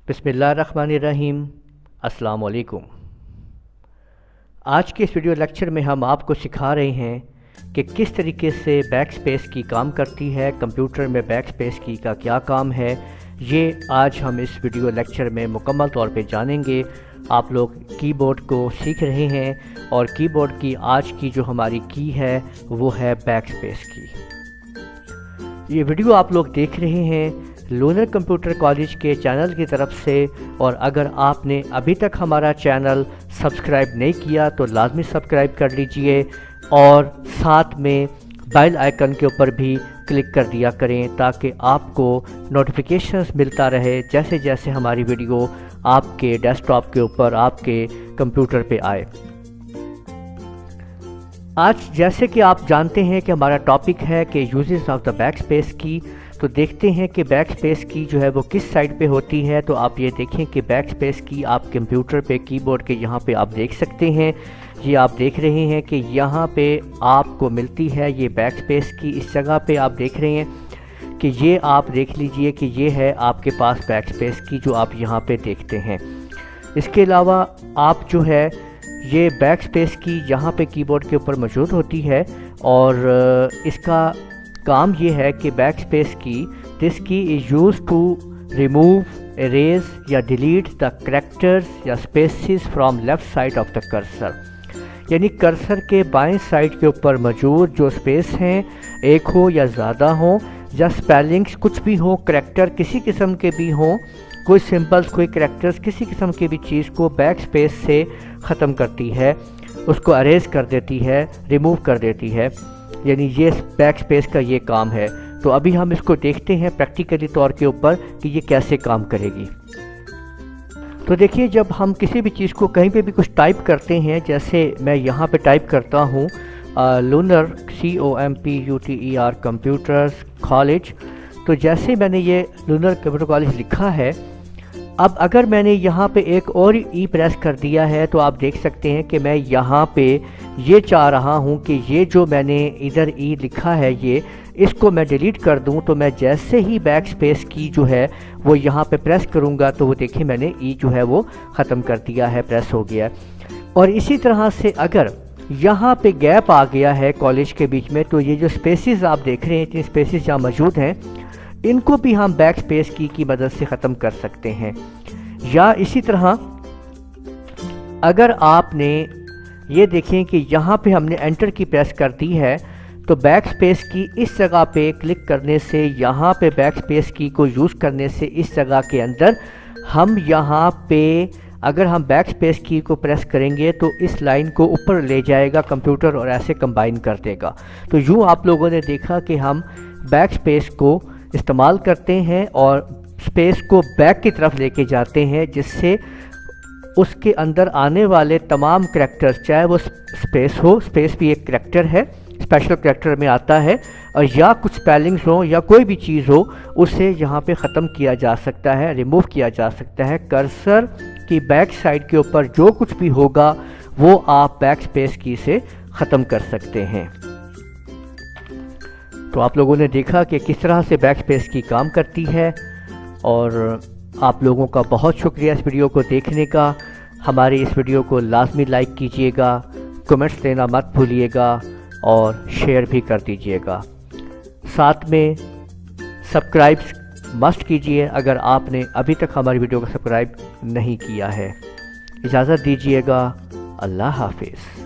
बिस्मिल्लाहिर्रहमानिर्रहीम। अस्सलाम वालेकुम। आज के इस वीडियो लेक्चर में हम आपको सिखा रहे हैं कि किस तरीके से बैक स्पेस की काम करती है, कंप्यूटर में बैक स्पेस की का क्या काम है। ये आज हम इस वीडियो लेक्चर में मुकम्मल तौर पे जानेंगे। आप लोग कीबोर्ड को सीख रहे हैं और कीबोर्ड की आज की जो हमारी की है वो है बैक स्पेस की। ये वीडियो आप लोग देख रहे हैं लूनर कंप्यूटर कॉलेज के चैनल की तरफ से, और अगर आपने अभी तक हमारा चैनल सब्सक्राइब नहीं किया तो लाजमी सब्सक्राइब कर लीजिए और साथ में बेल आइकन के ऊपर भी क्लिक कर दिया करें ताकि आपको नोटिफिकेशंस मिलता रहे जैसे जैसे हमारी वीडियो आपके डेस्कटॉप के ऊपर आपके कंप्यूटर पे आए। आज जैसे कि आप जानते हैं कि हमारा टॉपिक है कि uses of the back space की, तो देखते हैं कि बैक स्पेस की जो है वो किस साइड पे होती है। तो आप ये देखें कि बैक स्पेस की आप कंप्यूटर पे कीबोर्ड के यहाँ पे आप देख सकते हैं। ये आप देख रहे हैं कि यहाँ पे आपको मिलती है ये बैक स्पेस की। इस जगह पे आप देख रहे हैं कि ये आप देख लीजिए कि ये है आपके पास बैक स्पेस की जो आप यहाँ पे देखते हैं। इसके अलावा आप जो है ये बैक स्पेस की यहाँ पे कीबोर्ड के ऊपर मौजूद होती है और इसका काम ये है कि back space key this key is use to remove, erase या डिलीट द कैरेक्टर्स या spaces from left side of the cursor. यानी कर्सर के बाएं साइड के ऊपर मौजूद जो स्पेस हैं, एक हो या ज़्यादा हो, या स्पेलिंग्स कुछ भी हो, कैरेक्टर किसी किस्म के भी हों, कोई सिंबल्स कोई कैरेक्टर्स किसी किस्म की भी चीज़ को बैक स्पेस से ख़त्म करती है, उसको अरेज कर देती है, रिमूव कर देती है। यानी ये बैक स्पेस का ये काम है। तो अभी हम इसको देखते हैं प्रैक्टिकली तौर के ऊपर कि ये कैसे काम करेगी। तो देखिए, जब हम किसी भी चीज़ को कहीं पे भी कुछ टाइप करते हैं, जैसे मैं यहाँ पे टाइप करता हूँ लूनर COMPUTER कंप्यूटर्स कॉलेज, तो जैसे मैंने ये लूनर कंप्यूटर कॉलेज लिखा है, अब अगर मैंने यहाँ पे एक और ई प्रेस कर दिया है तो आप देख सकते हैं कि मैं यहाँ पे ये चाह रहा हूँ कि ये जो मैंने इधर ई लिखा है ये इसको मैं डिलीट कर दूँ। तो मैं जैसे ही बैक स्पेस की जो है वो यहाँ पे प्रेस करूँगा तो वो देखिए मैंने ई जो है वो ख़त्म कर दिया है, प्रेस हो गया। और इसी तरह से अगर यहाँ पे गैप आ गया है कॉलेज के बीच में, तो ये जो स्पेसिस आप देख रहे हैं, इतनी स्पेसिस जहाँ मौजूद हैं, इनको भी हम बैक स्पेस की मदद से ख़त्म कर सकते हैं। या इसी तरह अगर आपने ये देखें कि यहाँ पे हमने एंटर की प्रेस कर दी है, तो बैक स्पेस की इस जगह पे क्लिक करने से, यहाँ पे बैक स्पेस की को यूज़ करने से इस जगह के अंदर हम यहाँ पे अगर हम बैक स्पेस की को प्रेस करेंगे तो इस लाइन को ऊपर ले जाएगा कंप्यूटर और ऐसे कंबाइन कर देगा। तो यूँ आप लोगों ने देखा कि हम बैक स्पेस को इस्तेमाल करते हैं और स्पेस को बैक की तरफ लेके जाते हैं, जिससे उसके अंदर आने वाले तमाम करैक्टर्स, चाहे वो स्पेस हो, स्पेस भी एक करैक्टर है, स्पेशल करैक्टर में आता है, और या कुछ स्पेलिंग्स हो या कोई भी चीज़ हो, उसे यहाँ पे ख़त्म किया जा सकता है, रिमूव किया जा सकता है। कर्सर की बैक साइड के ऊपर जो कुछ भी होगा वो आप बैक स्पेस की से ख़त्म कर सकते हैं। तो आप लोगों ने देखा कि किस तरह से बैक स्पेस की काम करती है, और आप लोगों का बहुत शुक्रिया इस वीडियो को देखने का। हमारी इस वीडियो को लाजमी लाइक कीजिएगा, कमेंट्स देना मत भूलिएगा और शेयर भी कर दीजिएगा। साथ में सब्सक्राइब मस्ट कीजिए अगर आपने अभी तक हमारी वीडियो को सब्सक्राइब नहीं किया है। इजाज़त दीजिएगा। अल्लाह हाफिज़।